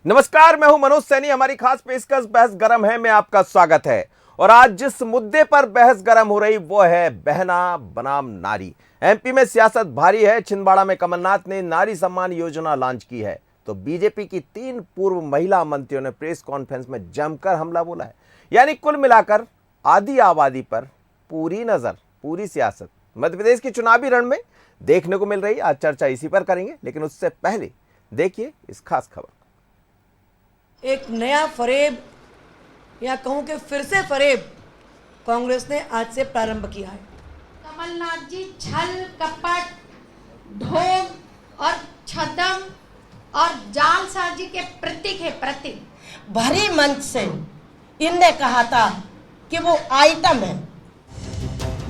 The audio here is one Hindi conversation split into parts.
नमस्कार, मैं हूं मनोज सैनी। हमारी खास पेशकश बहस गरम है में आपका स्वागत है। और आज जिस मुद्दे पर बहस गरम हो रही वो है बहना बनाम नारी। एमपी में सियासत भारी है। छिंदवाड़ा में कमलनाथ ने नारी सम्मान योजना लॉन्च की है तो बीजेपी की 3 पूर्व महिला मंत्रियों ने प्रेस कॉन्फ्रेंस में जमकर हमला बोला है। यानी कुल मिलाकर आधी आबादी पर पूरी नजर, पूरी सियासत मध्य प्रदेश के चुनावी रण में देखने को मिल रही। आज चर्चा इसी पर करेंगे, लेकिन उससे पहले देखिए इस खास खबर। एक नया फरेब या कहूं कि फिर से फरेब कांग्रेस ने आज से प्रारंभ किया है। कमलनाथ जी छल, कपट, ढोंग और छद्म और जालसाजी के प्रतीक है, प्रतीक। भरी मंच से इनने कहा था कि वो आइटम है।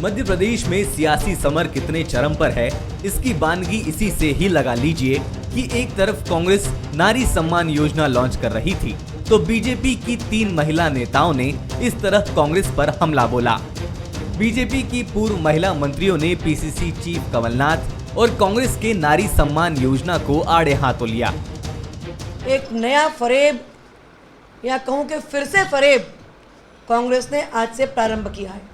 मध्य प्रदेश में सियासी समर कितने चरम पर है, इसकी बानगी इसी से ही लगा लीजिए कि एक तरफ कांग्रेस नारी सम्मान योजना लॉन्च कर रही थी तो बीजेपी की 3 महिला नेताओं ने इस तरह कांग्रेस पर हमला बोला। बीजेपी की पूर्व महिला मंत्रियों ने पीसीसी चीफ कमलनाथ और कांग्रेस के नारी सम्मान योजना को आड़े हाथों लिया। एक नया फरेब या कहूं कि फिर से फरेब कांग्रेस ने आज से प्रारंभ किया है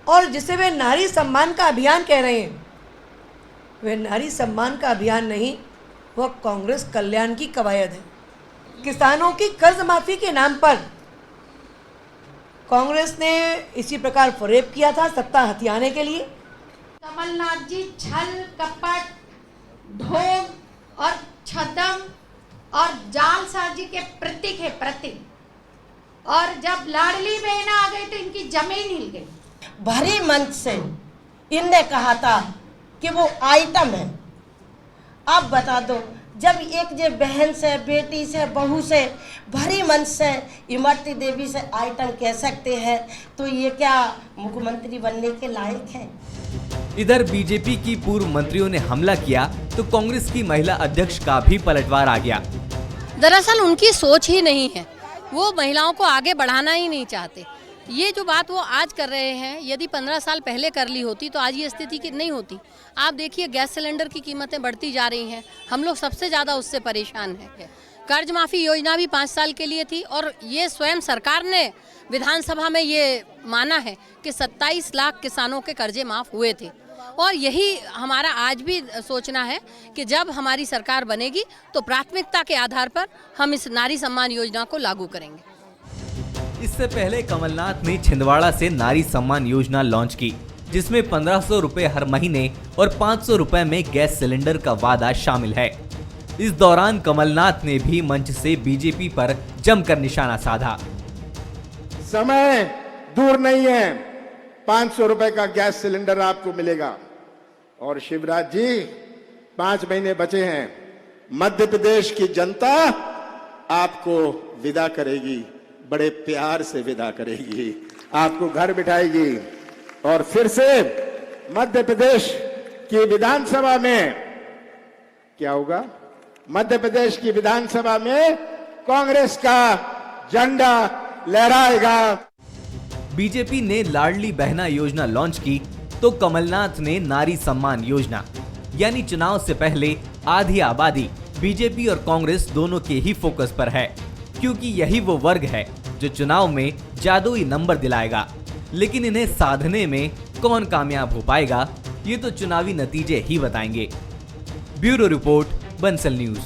और जिसे वे नारी सम्मान का अभियान कह रहे हैं, वे नारी सम्मान का अभियान नहीं, वह कांग्रेस कल्याण की कवायद है। किसानों की कर्ज माफी के नाम पर कांग्रेस ने इसी प्रकार फरेब किया था सत्ता हथियाने के लिए। कमलनाथ जी छल, कपट, ढोंग और छद्म और जालसाजी के प्रतीक है, प्रतीक। और जब लाडली बहना आ गई तो इनकी जमीन हिल गई। भरी मंच से इनने कहा था कि वो आइटम है। आप बता दो, जब एक जे बहन से, बेटी से, बहू से भरी मंच से इमरती देवी से आइटम कह सकते हैं तो ये क्या मुख्यमंत्री बनने के लायक है? इधर बीजेपी की पूर्व मंत्रियों ने हमला किया तो कांग्रेस की महिला अध्यक्ष का भी पलटवार आ गया। दरअसल उनकी सोच ही नहीं है, वो महिलाओं को आगे बढ़ाना ही नहीं चाहते। ये जो बात वो आज कर रहे हैं, यदि 15 साल पहले कर ली होती तो आज ये स्थिति की नहीं होती। आप देखिए गैस सिलेंडर की कीमतें बढ़ती जा रही हैं, हम लोग सबसे ज़्यादा उससे परेशान हैं। कर्ज माफ़ी योजना भी 5 साल के लिए थी और ये स्वयं सरकार ने विधानसभा में ये माना है कि 27 लाख किसानों के कर्जे माफ़ हुए थे। और यही हमारा आज भी सोचना है कि जब हमारी सरकार बनेगी तो प्राथमिकता के आधार पर हम इस नारी सम्मान योजना को लागू करेंगे। इससे पहले कमलनाथ ने छिंदवाड़ा से नारी सम्मान योजना लॉन्च की, जिसमें 1500 रुपए हर महीने और 500 रुपए में गैस सिलेंडर का वादा शामिल है। इस दौरान कमलनाथ ने भी मंच से बीजेपी पर जमकर निशाना साधा। समय दूर नहीं है, 500 रुपए का गैस सिलेंडर आपको मिलेगा। और शिवराज जी, 5 महीने बचे हैं, मध्य प्रदेश की जनता आपको विदा करेगी, बड़े प्यार से विदा करेगी, आपको घर बिठाएगी और फिर से मध्य प्रदेश की विधानसभा में क्या होगा? मध्य प्रदेश की विधानसभा में कांग्रेस का झंडा लहराएगा। बीजेपी ने लाडली बहना योजना लॉन्च की तो कमलनाथ ने नारी सम्मान योजना। यानी चुनाव से पहले आधी आबादी बीजेपी और कांग्रेस दोनों के ही फोकस पर है, क्योंकि यही वो वर्ग है जो चुनाव में जादुई नंबर दिलाएगा। लेकिन इन्हें साधने में कौन कामयाब हो पाएगा, ये तो चुनावी नतीजे ही बताएंगे। Bureau report, Bansal news.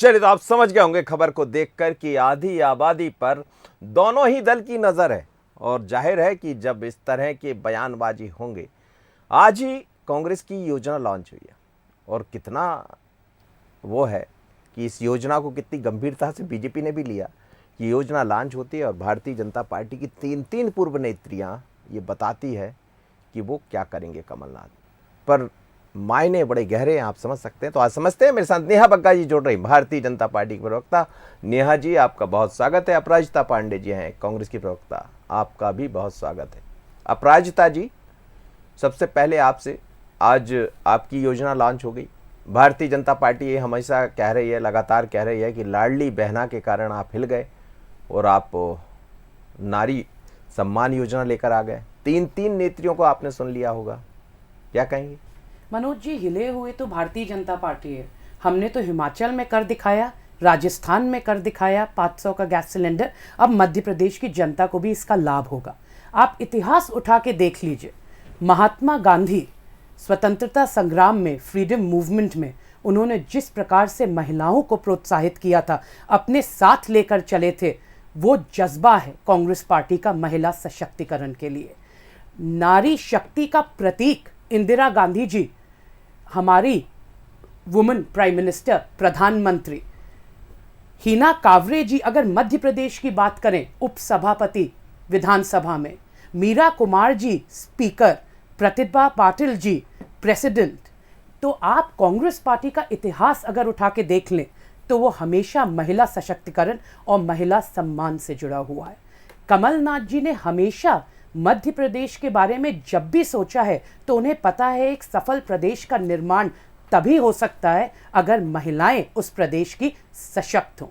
चलिए, तो आप समझ गए होंगे खबर को देखकर कि आधी आबादी पर दोनों ही दल की नजर है और जाहिर है कि जब इस तरह के बयानबाजी होंगे, आज ही कांग्रेस की योजना लॉन्च हुई है और कितना वो है कि इस योजना को कितनी गंभीरता से बीजेपी ने भी लिया। ये योजना लॉन्च होती है और भारतीय जनता पार्टी की 3 पूर्व नेत्रियां ये बताती है कि वो क्या करेंगे कमलनाथ पर। मायने बड़े गहरे हैं, आप समझ सकते हैं। तो आज समझते हैं। मेरे साथ नेहा बग्गा जी जुड़ रही, भारतीय जनता पार्टी की प्रवक्ता। नेहा जी, आपका बहुत स्वागत है। अपराजिता पांडे जी हैं कांग्रेस की प्रवक्ता, आपका भी बहुत स्वागत है। अपराजिता जी, सबसे पहले आपसे, आज आपकी योजना लॉन्च हो गई। भारतीय जनता पार्टी ये हमेशा कह रही है, लगातार कह रही है कि लाडली बहना के कारण आप हिल गए और आप नारी सम्मान योजना लेकर आ गए। 3 नेत्रियों को आपने सुन लिया होगा, क्या कहेंगे? मनोज जी, हिले हुए तो भारतीय जनता पार्टी है। हमने तो हिमाचल में कर दिखाया, राजस्थान में कर दिखाया 500 का गैस सिलेंडर। अब मध्य प्रदेश की जनता को भी इसका लाभ होगा। आप इतिहास उठा के देख लीजिए, महात्मा गांधी स्वतंत्रता संग्राम में, फ्रीडम मूवमेंट में उन्होंने जिस प्रकार से महिलाओं को प्रोत्साहित किया था, अपने साथ लेकर चले थे, वो जज्बा है कांग्रेस पार्टी का महिला सशक्तिकरण के लिए। नारी शक्ति का प्रतीक इंदिरा गांधी जी, हमारी वुमेन प्राइम मिनिस्टर, प्रधानमंत्री। हिना कांवरे जी अगर मध्य प्रदेश की बात करें, उपसभापति विधानसभा में, मीरा कुमार जी स्पीकर, प्रतिभा पाटिल जी प्रेसिडेंट। तो आप कांग्रेस पार्टी का इतिहास अगर उठा के देख लें तो वो हमेशा महिला सशक्तिकरण और महिला सम्मान से जुड़ा हुआ है। कमलनाथ जी ने हमेशा मध्य प्रदेश के बारे में जब भी सोचा है तो उन्हें पता है एक सफल प्रदेश का निर्माण तभी हो सकता है अगर महिलाएं उस प्रदेश की सशक्त हों।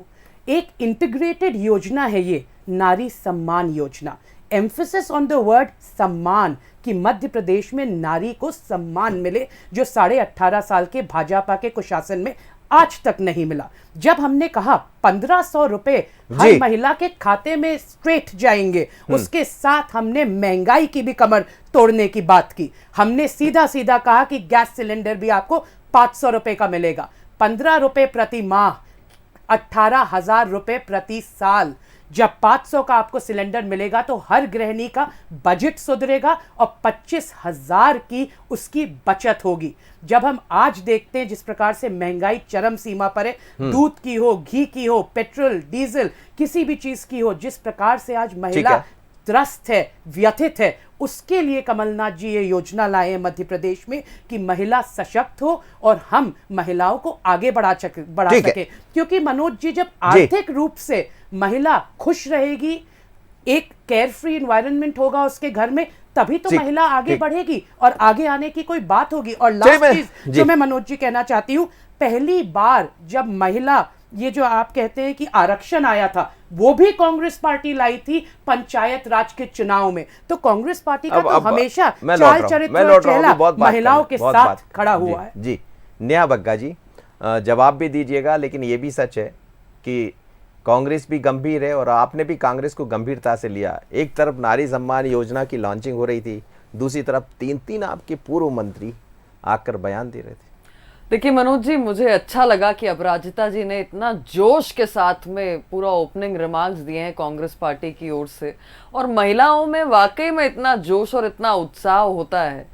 एक इंटीग्रेटेड योजना है ये नारी Samman Yojana. Emphasis on the word सम्मान, कि मध्य प्रदेश में नारी को सम्मान मिले जो 18.5 साल के भाजपा के कुशासन में आज तक नहीं मिला। जब हमने कहा 1500 रुपए हर महिला के खाते में स्ट्रेट जाएंगे, उसके साथ हमने महंगाई की भी कमर तोड़ने की बात की। हमने सीधा सीधा कहा कि गैस सिलेंडर भी आपको 500 रुपए का मिलेगा, 15 रुपए प्रति माह, 18,000 रुपए प्रति साल। जब 500 का आपको सिलेंडर मिलेगा तो हर गृहिणी का बजट सुधरेगा और 25,000 की उसकी बचत होगी। जब हम आज देखते हैं जिस प्रकार से महंगाई चरम सीमा पर है, दूध की हो, घी की हो, पेट्रोल, डीजल, किसी भी चीज की हो, जिस प्रकार से आज महिला त्रस्त है, व्यथित है, उसके लिए कमलनाथ जी ये योजना लाए हैं मध्य प्रदेश में कि महिला सशक्त हो और हम महिलाओं को आगे बढ़ा सके। क्योंकि मनोज जी, जब आर्थिक रूप से महिला खुश रहेगी, एक केयर फ्री एनवायरनमेंट होगा उसके घर में, तभी तो महिला आगे बढ़ेगी और आगे आने की कोई बात होगी। और लास्ट चीज जो मैं मनोज जी कहना चाहती हूँ, पहली बार जब महिला, ये जो आप कहते हैं कि आरक्षण आया था, वो भी कांग्रेस पार्टी लाई थी पंचायत राज के चुनाव में। तो कांग्रेस पार्टी का तो हमेशा चाल चरित्र और चेहरा महिलाओं के साथ खड़ा हुआ है। जी नेहा बग्गा जी, जवाब भी दीजिएगा, लेकिन ये भी सच है कि कांग्रेस भी गंभीर है और आपने भी कांग्रेस को गंभीरता से लिया। एक तरफ नारी सम्मान योजना की लॉन्चिंग हो रही थी, दूसरी तरफ 3 आपके पूर्व मंत्री आकर बयान दे रहे थे। देखिए मनोज जी, मुझे अच्छा लगा कि अपराजिता जी ने इतना जोश के साथ में पूरा ओपनिंग रिमार्क्स दिए हैं कांग्रेस पार्टी की ओर से, और महिलाओं में वाकई में इतना जोश और इतना उत्साह होता है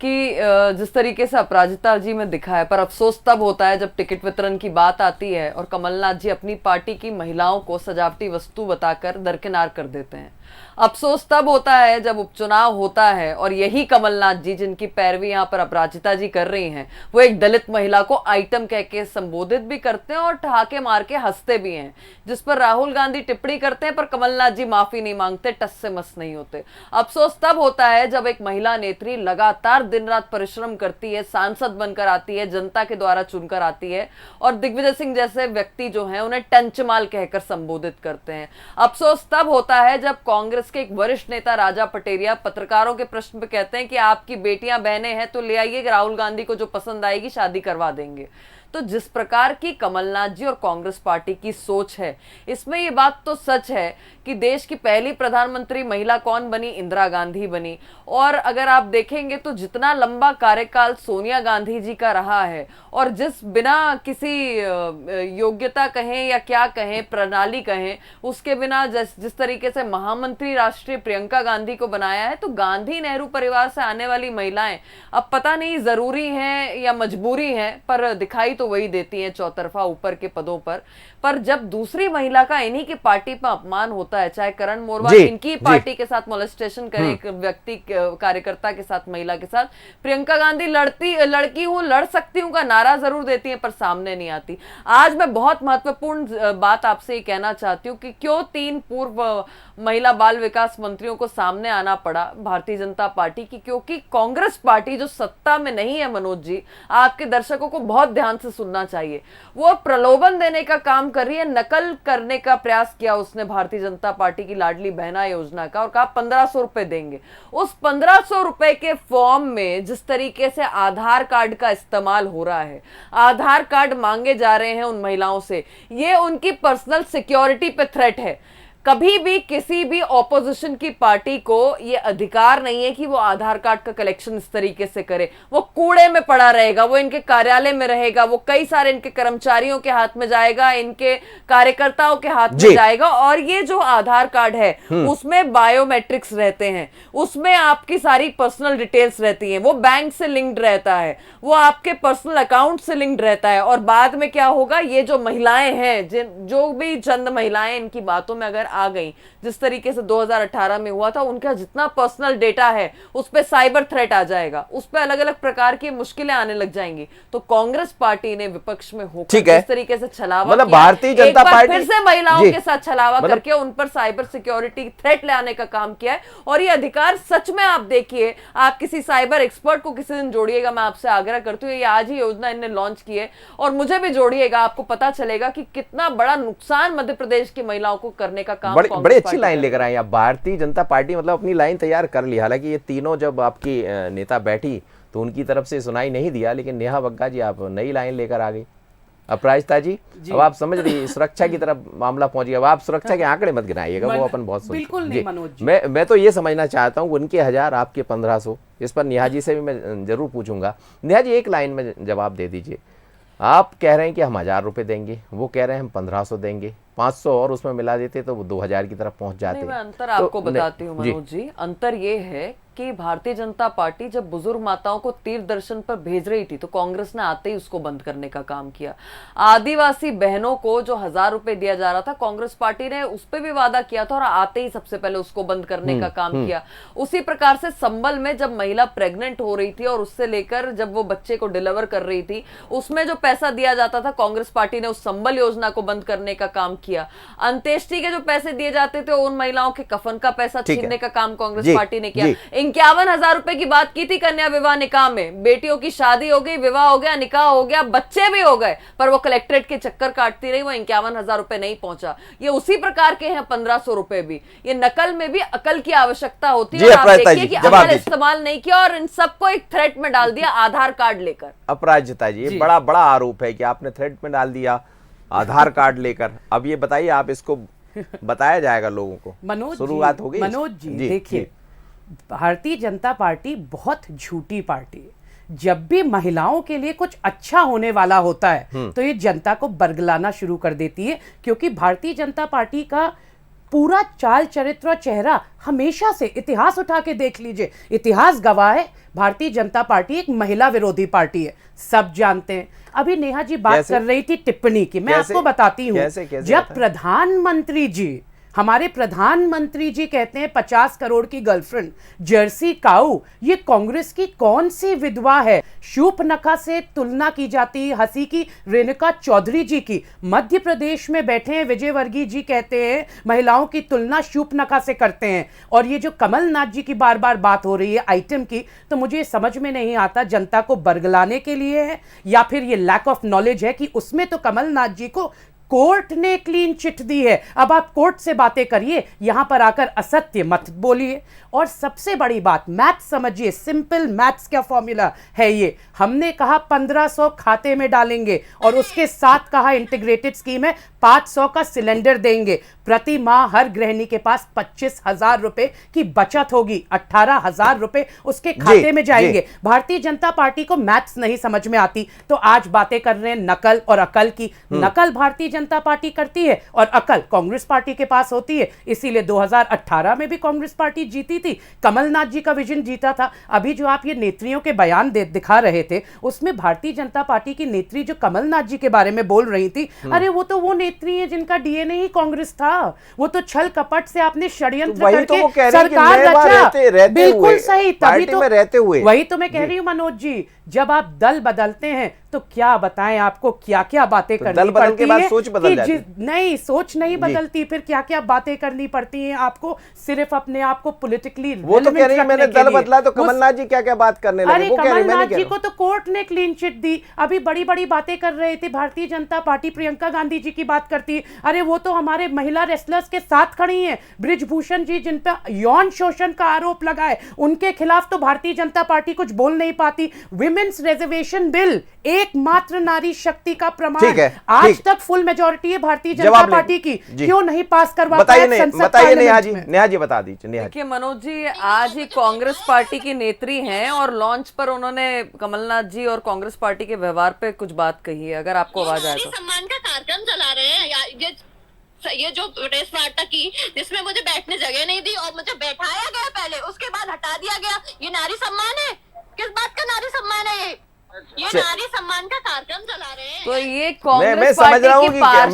कि जिस तरीके से अपराजिता जी में दिखा है। पर अफसोस तब होता है जब टिकट वितरण की बात आती है और कमलनाथ जी अपनी पार्टी की महिलाओं को सजावटी वस्तु बताकर दरकिनार कर देते हैं। अफसोस तब होता है जब उपचुनाव होता है और यही कमलनाथ जी, जिनकी पैरवी यहाँ पर अपराजिता जी कर रही हैं, वो एक दलित महिला को आइटम कह के संबोधित भी करते हैं और ठहाके मार के हंसते भी हैं, जिस पर राहुल गांधी टिप्पणी करते हैं पर कमलनाथ जी माफी नहीं मांगते, टस से मस नहीं होते। अफसोस तब होता है जब एक महिला नेत्री लगातार दिन रात परिश्रम करती है, सांसद बनकर आती है, जनता के द्वारा चुनकर आती है और दिग्विजय सिंह जैसे व्यक्ति जो हैं उन्हें टंचमाल कहकर संबोधित करते हैं। अफसोस तब होता है जब कांग्रेस के एक वरिष्ठ नेता राजा पटेरिया पत्रकारों के प्रश्न पे कहते हैं कि आपकी बेटियां बहनें हैं तो ले आइए, राहुल गांधी को जो पसंद आएगी शादी करवा देंगे। तो जिस प्रकार की कमलनाथ जी और कांग्रेस पार्टी की सोच है, इसमें ये बात तो सच है कि देश की पहली प्रधानमंत्री महिला कौन बनी? इंदिरा गांधी बनी। और अगर आप देखेंगे तो जितना लंबा कार्यकाल सोनिया गांधी जी का रहा है और जिस बिना किसी योग्यता कहें या क्या कहें, प्रणाली कहें, उसके बिना जिस तरीके से महामंत्री राष्ट्रीय प्रियंका गांधी को बनाया है, तो गांधी नेहरू परिवार से आने वाली महिलाएं अब पता नहीं जरूरी हैं या मजबूरी हैं, पर दिखाई तो वही देती हैं चौतरफा ऊपर के पदों पर जब दूसरी महिला का इन्हीं की पार्टी पर अपमान होता है, चाहे करण मोरवा इनकी पार्टी के साथ मोलेस्टेशन करे एक व्यक्ति कार्यकर्ता के साथ, महिला के साथ, प्रियंका गांधी लड़की हूं, लड़ सकती हूं का नारा जरूर देती है पर सामने नहीं आती। आज मैं बहुत महत्वपूर्ण बात आपसे ये कहना चाहती हूँ कि क्यों 3 पूर्व महिला बाल विकास मंत्रियों को सामने आना पड़ा भारतीय जनता पार्टी की, क्योंकि कांग्रेस पार्टी जो सत्ता में नहीं है मनोज जी, आपके दर्शकों को बहुत ध्यान से सुनना चाहिए। वो प्रलोभन देने का काम कर रही है, नकल करने का प्रयास किया उसने भारतीय जनता पार्टी की लाडली बहना योजना का और कहा 1500 रुपए देंगे। उस 1500 रुपए के फॉर्म में जिस तरीके से आधार कार्ड का इस्तेमाल हो रहा है, आधार कार्ड मांगे जा रहे हैं उन महिलाओं से, ये उनकी पर्सनल सिक्योरिटी पे थ्रेट है। कभी भी किसी भी ऑपोजिशन की पार्टी को यह अधिकार नहीं है कि वो आधार कार्ड का कलेक्शन इस तरीके से करे। वो कूड़े में पड़ा रहेगा, वो इनके कार्यालय में रहेगा, वो कई सारे इनके कर्मचारियों के हाथ में जाएगा, इनके कार्यकर्ताओं के हाथ में जाएगा। और ये जो आधार कार्ड है उसमें बायोमेट्रिक्स रहते हैं, उसमें आपकी सारी पर्सनल डिटेल्स रहती हैं, वो बैंक से लिंक्ड रहता है, वो आपके पर्सनल अकाउंट से लिंक्ड रहता है। और बाद में क्या होगा, ये जो महिलाएं हैं, जो भी चंद महिलाएं इनकी बातों में अगर आ गई, जिस तरीके से 2018 में हुआ था, उनका जितना पर्सनल डेटा है उस पे साइबर थ्रेट आ जाएगा, उस पे अलग अलग प्रकार की मुश्किलें आने लग जाएंगी। तो कांग्रेस पार्टी ने विपक्ष में होकर इस तरीके से छलावा, मतलब भारतीय जनता पार्टी फिर से महिलाओं के साथ छलावा करके उन पर साइबर सिक्योरिटी थ्रेट लाने का काम किया है। और ये अधिकार सच में आप देखिए, आप किसी साइबर एक्सपर्ट को किसी दिन जोड़िएगा, मैं आपसे आग्रह करती हूँ, ये आज ही योजना इन्होंने लॉन्च की है, और मुझे भी जोड़िएगा, आपको पता चलेगा कि कितना बड़ा नुकसान मध्य प्रदेश की महिलाओं को करने का काम बड़ी अच्छी लाइन लेकर आई आप। भारतीय जनता पार्टी मतलब अपनी लाइन तैयार कर ली। हालांकि ये तीनों जब आपकी नेता बैठी तो उनकी तरफ से सुनाई नहीं दिया, लेकिन नेहा बग्गा जी आप नई लाइन लेकर आ गई। अपराजिता जी अब आप समझ रही सुरक्षा की तरफ मामला पहुंच गया। अब आप सुरक्षा के आंकड़े मत गिनाइएगा, वो अपन बहुत बिल्कुल नहीं मनोज जी। मैं तो ये समझना चाहता हूँ, उनके 1000 आपके 1500, इस पर नेहा जी से भी मैं जरूर पूछूंगा। नेहा जी एक लाइन में जवाब दे दीजिए। आप कह रहे हैं कि हम 1000 रुपए देंगे, वो कह रहे हैं हम 1500 देंगे, 500 और उसमें मिला देते तो वो 2000 की तरफ पहुंच जाते। मैं अंतर आपको बताती हूँ मनोज जी। अंतर ये है कि भारतीय जनता पार्टी जब बुजुर्ग माताओं को तीर्थ दर्शन पर भेज रही थी तो कांग्रेस ने आते ही उसको बंद करने का काम किया। आदिवासी बहनों को जो 1000 रुपए दिया जा रहा था, कांग्रेस पार्टी ने उस पर भी वादा किया था और आते ही सबसे पहले उसको बंद करने का काम किया। उसी प्रकार से संबल में जब महिला प्रेग्नेंट हो रही थी और उससे लेकर जब वो बच्चे को डिलीवर कर रही थी, उसमें जो पैसा दिया जाता था, कांग्रेस पार्टी ने उस संबल योजना को बंद करने का काम किया। अंत्येष्टि के जो पैसे दिए जाते थे, उन महिलाओं के कफन का पैसा छीनने का काम कांग्रेस पार्टी ने किया। 51,000 रुपए की बात की थी कन्या विवाह निकाह में, बेटियों की शादी हो गई, विवाह हो गया, निकाह हो गया, बच्चे भी हो गए, पर वो कलेक्ट्रेट के चक्कर काटती रही, वो 51,000 रुपए नहीं पहुंचा। ये उसी प्रकार के हैं 1500 रुपए भी। ये नकल में भी अकल की आवश्यकता होती है। आप देखिए कि अकल इस्तेमाल नहीं किया और इन सबको एक थ्रेट में डाल दिया आधार कार्ड लेकर। अपराजिता जी, ये बड़ा आरोप है कि आपने थ्रेट में डाल दिया आधार कार्ड लेकर। अब ये बताइए, आप इसको बताया जाएगा लोगों को? मनोज शुरुआत हो गई। मनोज जी देखिए, भारतीय जनता पार्टी बहुत झूठी पार्टी है। जब भी महिलाओं के लिए कुछ अच्छा होने वाला होता है तो ये जनता को बरगलाना शुरू कर देती है, क्योंकि भारतीय जनता पार्टी का पूरा चाल चरित्र और चेहरा हमेशा से, इतिहास उठा के देख लीजिए, इतिहास गवाह है, भारतीय जनता पार्टी एक महिला विरोधी पार्टी है, सब जानते हैं। अभी नेहा जी बात कर रही थी टिप्पणी की, मैं आपको बताती हूँ। जब प्रधानमंत्री जी, हमारे प्रधानमंत्री जी कहते हैं 50 करोड़ की गर्लफ्रेंड जर्सी काऊ, ये कांग्रेस की कौन सी विधवा है? शूर्पणखा से तुलना की जाती है हंसी की रेणुका चौधरी जी की। मध्य प्रदेश में बैठे हैं विजयवर्गीय जी, कहते हैं महिलाओं की तुलना शूर्पणखा से करते हैं। और ये जो कमलनाथ जी की बार बार बात हो रही है आइटम की, तो मुझे समझ में नहीं आता जनता को बरगलाने के लिए है या फिर ये लैक ऑफ नॉलेज है कि उसमें तो कमलनाथ जी को कोर्ट ने क्लीन चिट दी है। अब आप कोर्ट से बातें करिए, यहां पर आकर असत्य मत बोलिए। और सबसे बड़ी बात, मैथ्स समझिए, सिंपल मैथ्स का फॉर्मूला है ये। हमने कहा 1500 खाते में डालेंगे और उसके साथ कहा इंटीग्रेटेड स्कीम है 500 का सिलेंडर देंगे। प्रति माह हर गृहिणी के पास 25,000 रुपए की बचत होगी, 18,000 रुपए उसके खाते में जाएंगे। भारतीय जनता पार्टी को मैथ्स नहीं समझ में आती तो आज बातें कर रहे हैं नकल और अकल की। नकल भारतीय जनता पार्टी करती है और अकल कांग्रेस पार्टी के पास होती है। इसीलिए 2018 में भी कांग्रेस पार्टी जीती थी, कमलनाथ जी का विजन जीता था। अभी जो आप ये नेत्रियों के बयान दिखा रहे थे, उसमें भारतीय जनता पार्टी की नेत्री जो कमलनाथ जी के बारे में बोल रही थी, अरे वो तो वो नेत्री है जिनका डीएनए ही कांग्रेस था। वो तो छल कपट से आपने षड्यंत्र करके सरकार रचा। बिल्कुल सही, तभी तो रहते हुए वही तो मैं कह रही हूँ मनोज जी, जब आप दल बदलते हैं तो क्या बताएं आपको क्या क्या बातें करनी पड़ती है। बदल जाती। नहीं, सोच नहीं बदलती, फिर क्या क्या बातें करनी पड़ती हैं आपको सिर्फ अपने आप को पॉलिटिकली। वो तो कह रही है मैंने दल बदला, तो कमलनाथ जी क्या क्या बात करने लगे। अरे वो कह रही, कमलनाथ जी को तो कोर्ट ने क्लीन चिट दी। अभी बड़ी बड़ी बातें कर रहे थे भारतीय जनता पार्टी, प्रियंका गांधी जी की बात करती है। अरे वो तो हमारे महिला रेसलर्स के साथ खड़ी हैं। बृजभूषण जी जिन पर यौन शोषण का आरोप लगा है, उनके खिलाफ तो भारतीय जनता पार्टी कुछ बोल नहीं पाती। विमेन्स रिजर्वेशन बिल एकमात्र नारी शक्ति का प्रमाण, आज तक फुल मेजॉरिटी है भारतीय जनता पार्टी की, क्यों नहीं पास करवा पाए? बताइए नेहा जी बता दीजिए। देखिए मनोज जी, आज ही कांग्रेस पार्टी की नेत्री हैं और लॉन्च पर उन्होंने कमलनाथ जी और कांग्रेस पार्टी के व्यवहार पे कुछ बात कही है, अगर आपको आवाज आए तो। सम्मान का कार्यक्रम चला रहे हैं, ये जो प्रेस वार्ता की जिसमें मुझे बैठने जगह नहीं दी और मुझे बैठाया गया पहले, उसके बाद हटा दिया गया, ये नारी सम्मान है? किस बात का नारी सम्मान है ये नारी सम्मान का कार्यक्रम चला रहे हैं। तो ये कांग्रेस मैं समझ रहा हूँ कि मैं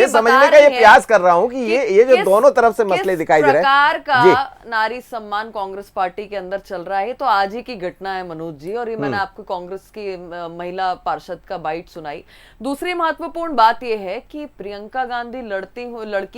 समझने का ये प्रयास कर रहा हूँ कि ये जो दोनों तरफ से मसले दिखाई दे रहे हैं, प्रकार का नारी सम्मान कांग्रेस पार्टी के अंदर चल रहा है। तो आज ही की घटना है मनोज जी, और ये मैंने आपको कांग्रेस की महिला पार्षद का बाइट सुनाई। दूसरी महत्वपूर्ण बात यह है कि प्रियंका गांधी लड़की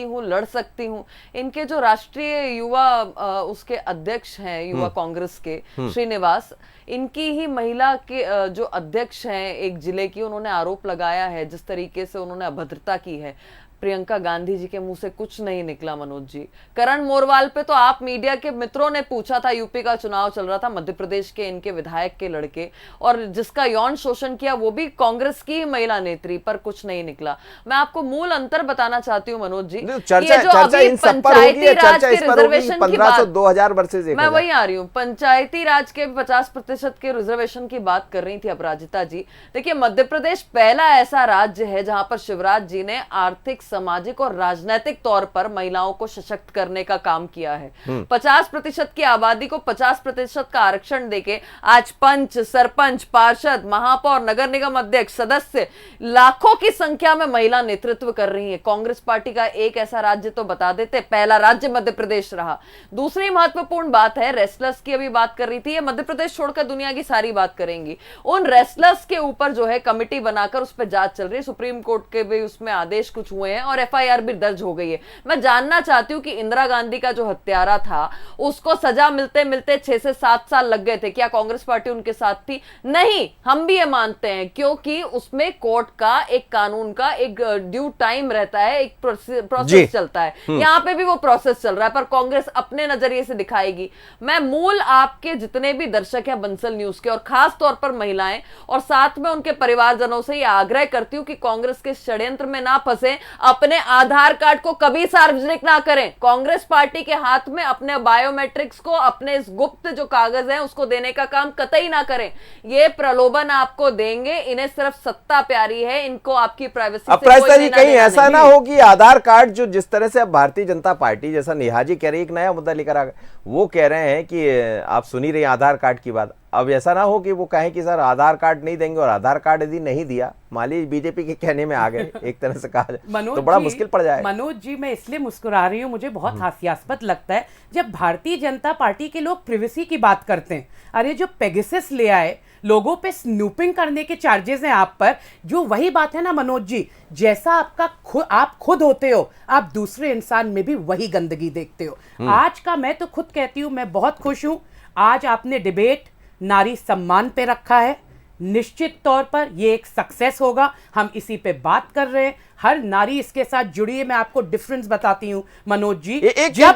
हूँ, लड़ सकती हूँ। इनके जो राष्ट्रीय युवा उसके अध्यक्ष हैं युवा कांग्रेस के श्रीनिवास, इनकी ही महिला के जो अध्यक्ष हैं एक जिले की, उन्होंने आरोप लगाया है जिस तरीके से उन्होंने अभद्रता की है। प्रियंका गांधी जी के मुंह से कुछ नहीं निकला मनोज जी। करण मोरवाल पे तो आप मीडिया के मित्रों ने पूछा था, यूपी का चुनाव चल रहा था, मध्य प्रदेश के इनके विधायक के लड़के, और जिसका यौन शोषण किया वो भी कांग्रेस की महिला नेत्री, पर कुछ नहीं निकला। मैं आपको मूल अंतर बताना चाहती हूँ मनोज जी, पंचायती राज के रिजर्वेशन की बात, 2000 वर्सेस मैं वही आ रही हूँ, पंचायती राज के 50% के रिजर्वेशन की बात कर रही थी अपराजिता जी। देखिए मध्य प्रदेश पहला ऐसा राज्य है जहां पर शिवराज जी ने आर्थिक, सामाजिक और राजनीतिक तौर पर महिलाओं को सशक्त करने का काम किया है। 50% की आबादी को 50% का आरक्षण देके आज पंच, सरपंच, पार्षद, महापौर, नगर निगम अध्यक्ष, सदस्य लाखों की संख्या में महिला नेतृत्व कर रही है। कांग्रेस पार्टी का एक ऐसा राज्य तो बता देते, पहला राज्य मध्य प्रदेश रहा। दूसरी महत्वपूर्ण बात है, रेसलर्स की अभी बात कर रही थी, ये मध्य प्रदेश छोड़कर दुनिया की सारी बात करेंगी। उन रेसलर्स के ऊपर जो है कमेटी बनाकर उस पर जांच चल रही है, सुप्रीम कोर्ट के भी उसमें आदेश कुछ हुए हैं और एफआईआर भी दर्ज हो गई है। मैं जानना चाहती हूं कि इंदिरा गांधी का जो हत्यारा था उसको सजा मिलते मिलते 6 से 7 साल लग गए थे, क्या कांग्रेस पार्टी उनके साथ थी? नहीं, हम भी ये मानते हैं, क्योंकि उसमें कोर्ट का एक कानून का एक ड्यू टाइम रहता है, एक प्रोसेस चलता है। यहां पे भी वो प्रोसेस चल रहा है, पर कांग्रेस अपने नजरिए से दिखाएगी। मैं मूल आपके जितने भी दर्शक हैं बंसल न्यूज के, और खास तौर पर महिलाएं और साथ में उनके परिवारजनों से यह आग्रह करती हूं कि कांग्रेस के षड्यंत्र में ना फंसे, अपने आधार कार्ड को कभी सार्वजनिक ना करें। कांग्रेस पार्टी के हाथ में अपने बायोमेट्रिक्स को, अपने इस गुप्त जो कागज हैं उसको देने का काम कतई ना करें। ये प्रलोभन आपको देंगे, इन्हें सिर्फ सत्ता प्यारी है, इनको आपकी प्राइवेसी से कहीं ऐसा ना हो कि आधार कार्ड जो जिस तरह से अब भारतीय जनता पार्टी, जैसा नेहा जी कह रही है, एक नया मुद्दा लेकर आ गए, वो कह रहे हैं कि आप सुन ही रही आधार कार्ड की बात, अब ऐसा ना हो कि वो कहें कि सर आधार कार्ड नहीं देंगे, और आधार कार्ड यदि नहीं दिया, मान लीजिए बीजेपी के कहने में आ गए एक तरह से कहा जाए तो बड़ा मुश्किल पड़ जाए। मनोज जी, मैं इसलिए मुस्कुरा रही हूँ, मुझे बहुत हास्यास्पद लगता है जब भारतीय जनता पार्टी के लोग प्रिवेसी की बात करते हैं। अरे जो पेगासस ले आए, लोगों पे स्नूपिंग करने के चार्जेस हैं आप पर, जो वही बात है ना मनोज जी, जैसा आप खुद होते हो, आप दूसरे इंसान में भी वही गंदगी देखते हो। आज का मैं तो खुद कहती हूँ, मैं बहुत खुश हूँ, आज आपने डिबेट नारी सम्मान पे रखा है। निश्चित तौर पर ये एक सक्सेस होगा, हम इसी पे बात कर रहे हैं, हर नारी इसके साथ जुड़ी है। मैं आपको डिफरेंस बताती हूँ मनोज जी, जब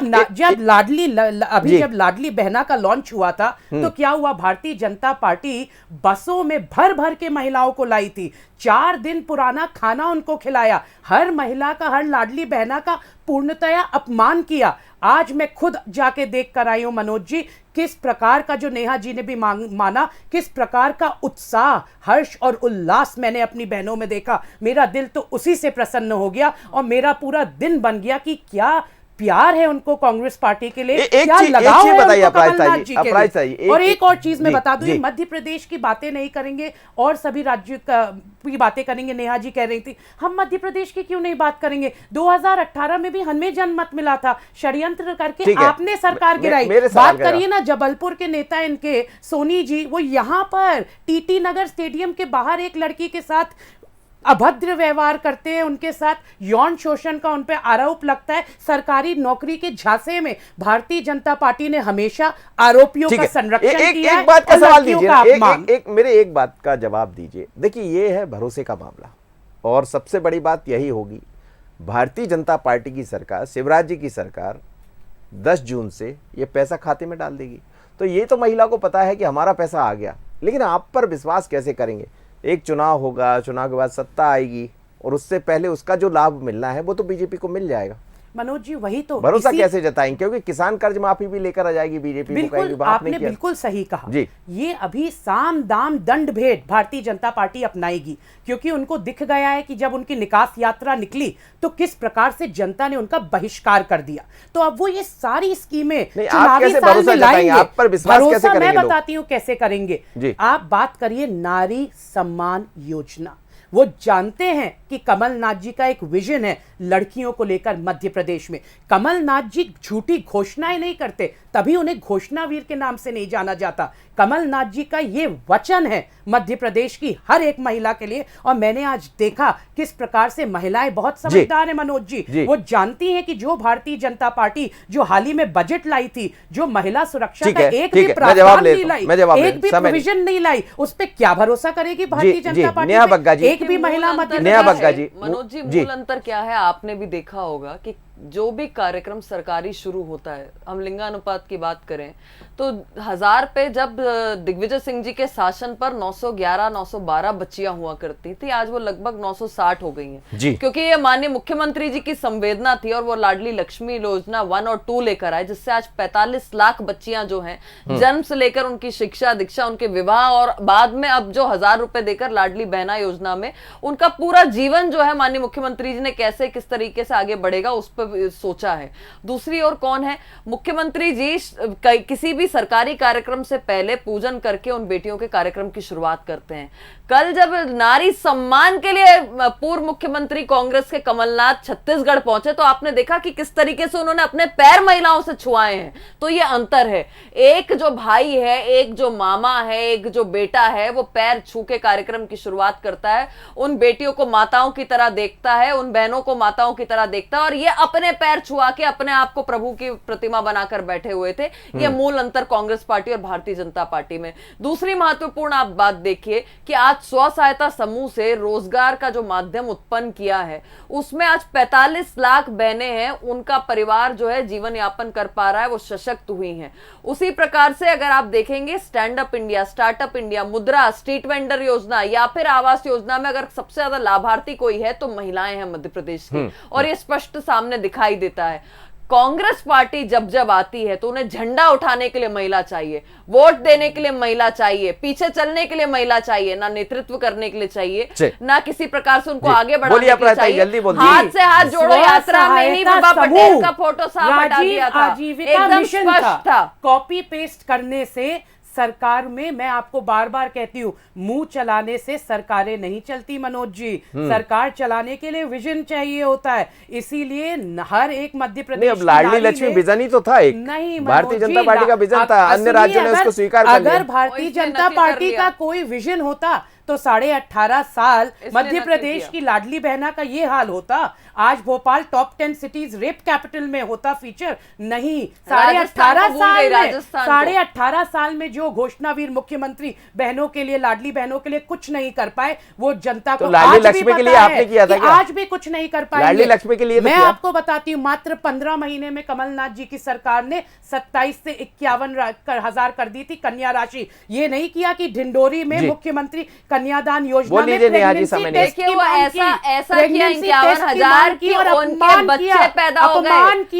लाडली बहना का लॉन्च हुआ था तो क्या हुआ, भारतीय जनता पार्टी बसों में भर भर के महिलाओं को लाई थी, 4 दिन पुराना खाना उनको खिलाया, हर महिला का, हर लाडली बहना का पूर्णतया अपमान किया। आज मैं खुद जाके देख कर आई हूं मनोज जी, किस प्रकार का, जो नेहा जी ने भी माना, किस प्रकार का उत्साह, हर्ष और उल्लास मैंने अपनी बहनों में देखा। मेरा दिल तो उसी से प्रसन्न हो गया और मेरा पूरा दिन बन गया कि क्या प्यार है उनको कांग्रेस पार्टी के लिए, क्या लगाव है उनको कमलनाथ जी के लिए। और एक और चीज मैं बता दूं, मध्य प्रदेश की बातें नहीं करेंगे और सभी राज्यों की बातें करेंगे। नेहा जी कह रही थी, हम मध्य प्रदेश की क्यों नहीं बात करेंगे? 2018 में भी हमें जनमत मिला था, षड्यंत्र करके आपने सरकार गिराई। बात करिए ना, जबलपुर के नेता इनके सोनी जी, वो यहाँ पर टीटी नगर स्टेडियम के बाहर एक लड़की के साथ अभद्र व्यवहार करते हैं उनके साथ, यौन शोषण का उन पर आरोप लगता है। सरकारी नौकरी के झांसे में भारतीय जनता पार्टी ने हमेशा आरोपियों का संरक्षण किया है। एक बात का और सवाल लड़कियों दीजिए, का अपमान। मेरे एक बात का जवाब दीजिए। देखिए, ये है भरोसे का मामला, और सबसे बड़ी बात यही होगी, भारतीय जनता पार्टी की सरकार, शिवराज जी की सरकार 10 जून से ये पैसा खाते में डाल देगी। तो ये तो महिला को पता है कि हमारा पैसा आ गया, लेकिन आप पर विश्वास कैसे करेंगे? एक चुनाव होगा, चुनाव के बाद सत्ता आएगी, और उससे पहले उसका जो लाभ मिलना है वो तो बीजेपी को मिल जाएगा। मनोज जी, वही तो भरोसा कैसे जताएंगे? क्योंकि किसान कर्ज माफी भी लेकर आ जाएगी बीजेपी। बिल्कुल, आपने बिल्कुल सही कहा जी। ये अभी साम दाम दंड भेद भारतीय जनता पार्टी अपनाएगी, क्योंकि उनको दिख गया है कि जब उनकी निकास यात्रा निकली तो किस प्रकार से जनता ने उनका बहिष्कार कर दिया। तो अब वो ये सारी स्कीमें चुनावी साल में लाएंगे। आप पर विश्वास कैसे करेंगे? मैं बताती हूँ कैसे करेंगे। आप बात करिए नारी सम्मान योजना। वो जानते हैं कि कमलनाथ जी का एक विजन है लड़कियों को लेकर मध्य प्रदेश में। कमलनाथ जी झूठी घोषणाएं नहीं करते, तभी उन्हें घोषणावीर के नाम से नहीं जाना जाता। कमलनाथ जी का ये वचन है मध्य प्रदेश की हर एक महिला के लिए। और मैंने आज देखा किस प्रकार से महिलाएं बहुत समझदार है मनोज जी। वो जानती हैं कि जो भारतीय जनता पार्टी जो हाल ही में बजट लाई थी, जो महिला सुरक्षा का एक भी प्रावधान नहीं लाई, एक भी प्रोविजन नहीं लाई, उस पर क्या भरोसा करेगी भारतीय जनता पार्टी? एक भी महिला मनोज जी, मूल अंतर क्या है आपने भी देखा होगा कि जो भी कार्यक्रम सरकारी शुरू होता है, हम लिंगानुपात की बात करें तो 1000 पे जब दिग्विजय सिंह जी के शासन पर 911 912 बच्चियां हुआ करती थी, आज वो लगभग 960 हो गई हैं, क्योंकि ये माननीय मुख्यमंत्री जी की संवेदना थी और वो लाडली लक्ष्मी योजना 1 और 2 लेकर आए, जिससे आज 45 लाख बच्चियां जो हैं जन्म से लेकर उनकी शिक्षा दीक्षा, उनके विवाह और बाद में अब जो 1000 रुपए देकर लाडली बहना योजना में उनका पूरा जीवन जो है माननीय मुख्यमंत्री जी ने कैसे किस तरीके से आगे बढ़ेगा उस पर सोचा है। दूसरी ओर कौन है? मुख्यमंत्री जी किसी भी सरकारी कार्यक्रम से पहले पूजन करके उन बेटियों के कार्यक्रम की शुरुआत करते हैं। कल जब नारी सम्मान के लिए पूर्व मुख्यमंत्री कांग्रेस के कमलनाथ छत्तीसगढ़ पहुंचे तो आपने देखा कि किस तरीके से उन्होंने अपने पैर महिलाओं से छुआए हैं। तो ये अंतर है, एक जो भाई है, एक जो मामा है, एक जो बेटा है, वो पैर छू के कार्यक्रम की शुरुआत करता है, उन बेटियों को माताओं की तरह देखता है, उन बहनों को माताओं की तरह देखता है, और ये अपने पैर छुआ के अपने आप को प्रभु की प्रतिमा बनाकर बैठे हुए थे। यह मूल अंतर कांग्रेस पार्टी और भारतीय जनता पार्टी में। दूसरी महत्वपूर्ण आप बात देखिए कि आज स्व सहायता समूह से रोजगार का जो माध्यम उत्पन्न किया है, उसमें आज 45 लाख बहनें हैं, उनका परिवार जो है जीवन यापन कर पा रहा है, वो सशक्त हुई हैं। उसी प्रकार से अगर आप देखेंगे stand up India, startup India, मुद्रा, स्ट्रीट वेंडर योजना या फिर आवास योजना में अगर सबसे ज्यादा लाभार्थी कोई है तो महिलाएं हैं मध्य प्रदेश की, और ये स्पष्ट सामने दिखाई देता है। कांग्रेस पार्टी जब जब आती है तो उन्हें झंडा उठाने के लिए महिला चाहिए, वोट देने के लिए महिला चाहिए, पीछे चलने के लिए महिला चाहिए, ना नेतृत्व करने के लिए चाहिए, ना किसी प्रकार से उनको आगे बढ़ाने के लिए चाहिए। हाथ से हाथ जोड़ो यात्रा में ही बाबा पटेल का फोटो साफ हटा दिया था, एकदम स्पष्ट था। कॉपी पेस्ट करने से सरकार में, मैं आपको बार बार कहती हूँ, मुंह चलाने से सरकारें नहीं चलती मनोज जी। सरकार चलाने के लिए विजन चाहिए होता है, इसीलिए हर एक मध्य प्रदेश अब लाडली लक्ष्मी विजन ही तो था, एक नहीं भारतीय जनता पार्टी का विजन था, अन्य राज्यों ने उसको स्वीकार कर लिया। अगर भारतीय जनता पार्टी का कोई विजन होता तो 18.5 साल मध्य प्रदेश की लाडली बहना का ये हाल होता। आज Bhopal top 10 cities rape capital में होता फीचर नहीं। 18.5 साल में जो घोषणावीर मुख्यमंत्री बहनों के लिए, लाडली बहनों के लिए कुछ नहीं कर पाए, वो जनता को लाडली लक्ष्मी के लिए आपने किया था क्या? आज भी कुछ नहीं कर पाए। लाडली लक्ष्मी के लिए मैं आपको बताती हूँ, मात्र 15 महीने में कमलनाथ जी की सरकार ने 27 से 51 हजार कर दी थी कन्या राशि। ये नहीं किया कि ढिंडोरी में मुख्यमंत्री कन्यादान योजना में देखिए वो ऐसा किया 51,000 की उनके बच्चे पैदा हो गए,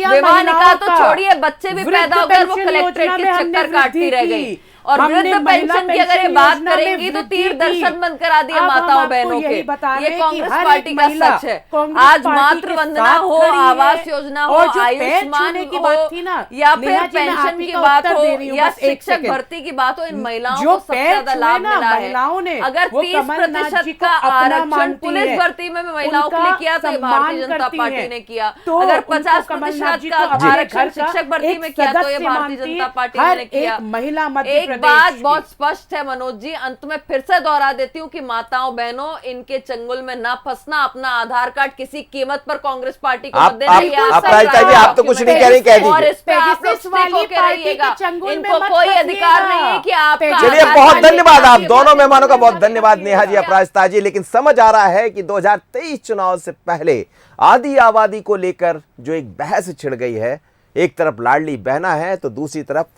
विवाह निकाह तो छोड़िए, बच्चे भी पैदा हो गए, वो कलेक्ट्रेट के चक्कर काटती रह गई। और वृद्ध पेंशन की अगर ये बात करेंगी तो तीर दर्शन बंद करा दिए माताओं बहनों के। ये कांग्रेस पार्टी का सच है। आज मातृ वंदना हो, आवास योजना हो, आयुष्मान की बात थी ना, या फिर पेंशन की बात हो, या शिक्षक भर्ती की बात हो, इन महिलाओं को सबसे ज्यादा लाभ मिला है। अगर 30% का आरक्षण पुलिस भर्ती में महिलाओं के लिए किया तो भारतीय जनता पार्टी ने किया। अगर 50% का आरक्षण शिक्षक भर्ती में किया तो ये भारतीय जनता पार्टी ने किया। महिला मध्य प्रदेश बात की। बहुत स्पष्ट है मनोज जी। अंत में फिर से दोहरा देती हूँ कि माताओं बहनों, इनके चंगुल में ना फंसना। अपना आधार कार्ड किसी कीमत पर कांग्रेस पार्टी को मत देना। ये अपराजिता जी, आप तो कुछ नहीं कह रही, कह दीजिए। और इस पे आप लोग स्टिक होके रहिएगा। इनको कोई अधिकार नहीं है कि आप। चलिए, बहुत धन्यवाद आप दोनों मेहमानों का, बहुत धन्यवाद नेहा जी, अपराजिता जी। लेकिन समझ आ रहा है कि 2023 चुनाव से पहले आधी आबादी को लेकर जो एक बहस छिड़ गई है, एक तरफ लाडली बहना है तो दूसरी तरफ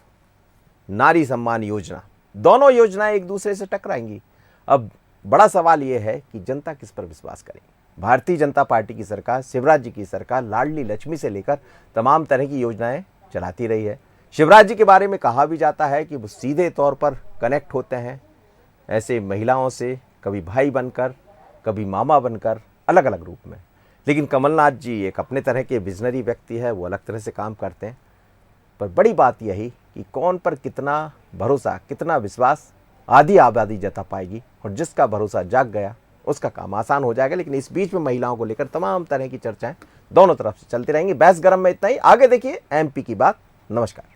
नारी सम्मान योजना, दोनों योजनाएं एक दूसरे से टकराएंगी। अब बड़ा सवाल यह है कि जनता किस पर विश्वास करेगी। भारतीय जनता पार्टी की सरकार, शिवराज जी की सरकार लाडली लक्ष्मी से लेकर तमाम तरह की योजनाएं चलाती रही है। शिवराज जी के बारे में कहा भी जाता है कि वो सीधे तौर पर कनेक्ट होते हैं ऐसे महिलाओं से, कभी भाई बनकर, कभी मामा बनकर, अलग अलग रूप में। लेकिन कमलनाथ जी एक अपने तरह के विजनरी व्यक्ति है, वो अलग तरह से काम करते हैं। पर बड़ी बात यही कि कौन पर कितना भरोसा, कितना विश्वास आधी आबादी जता पाएगी, और जिसका भरोसा जाग गया उसका काम आसान हो जाएगा। लेकिन इस बीच में महिलाओं को लेकर तमाम तरह की चर्चाएं दोनों तरफ से चलती रहेंगी। बहस गरम में इतना ही। आगे देखिए एमपी की बात। नमस्कार।